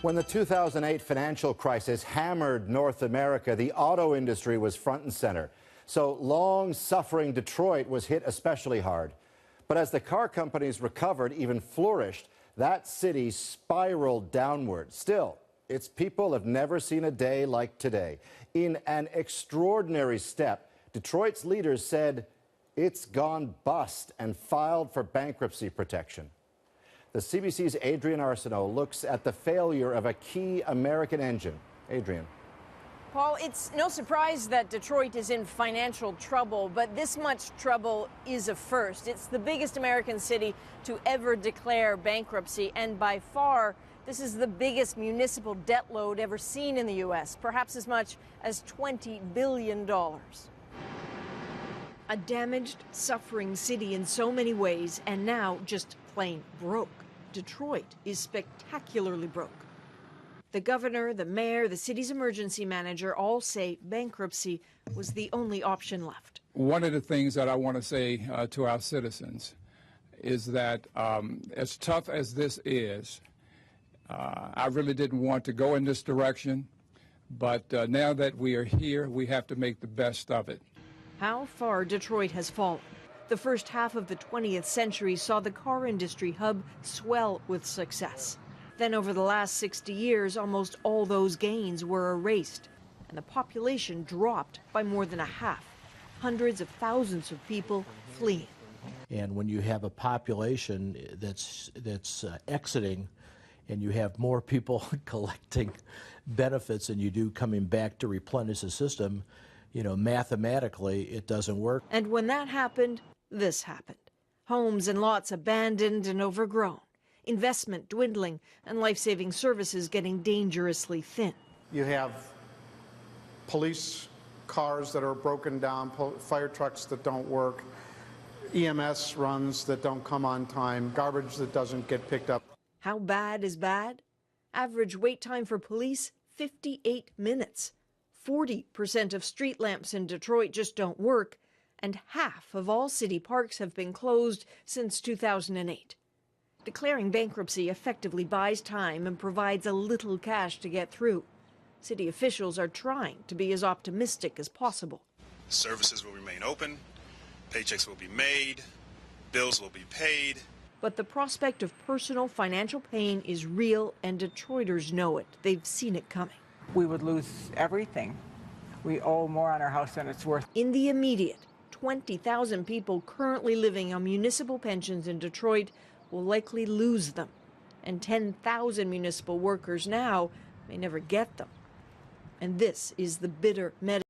When the 2008 financial crisis hammered North America, the auto industry was front and center. So long-suffering Detroit was hit especially hard. But as the car companies recovered, even flourished, that city spiraled downward. Still, its people have never seen a day like today. In an extraordinary step, Detroit's leaders said it's gone bust and filed for bankruptcy protection. The CBC's Adrian Arsenault looks at the failure of a key American engine. Adrian. Paul, it's no surprise that Detroit is in financial trouble, but this much trouble is a first. It's the biggest American city to ever declare bankruptcy, and by far, this is the biggest municipal debt load ever seen in the U.S., perhaps as much as $20 billion. A damaged, suffering city in so many ways, and now just plain broke. Detroit is spectacularly broke. The governor, the mayor, the city's emergency manager all say bankruptcy was the only option left. One of the things that I want to say to our citizens is that as tough as this is, I really didn't want to go in this direction, but now that we are here, we have to make the best of it. How far Detroit has fallen. The first half of the 20th century saw the car industry hub swell with success. Then over the last 60 years, almost all those gains were erased, and the population dropped by more than a half. Hundreds of thousands of people fleeing. And when you have a population that's exiting, and you have more people collecting benefits than you do coming back to replenish the system, you know, mathematically, it doesn't work. And when that happened, this happened. Homes and lots abandoned and overgrown. Investment dwindling and life-saving services getting dangerously thin. You have police cars that are broken down, fire trucks that don't work, EMS runs that don't come on time, garbage that doesn't get picked up. How bad is bad? Average wait time for police, 58 minutes. 40% of street lamps in Detroit just don't work, and half of all city parks have been closed since 2008. Declaring bankruptcy effectively buys time and provides a little cash to get through. City officials are trying to be as optimistic as possible. Services will remain open, paychecks will be made, bills will be paid. But the prospect of personal financial pain is real, and Detroiters know it. They've seen it coming. We would lose everything. We owe more on our house than it's worth. In the immediate, 20,000 people currently living on municipal pensions in Detroit will likely lose them. And 10,000 municipal workers now may never get them. And this is the bitter medicine.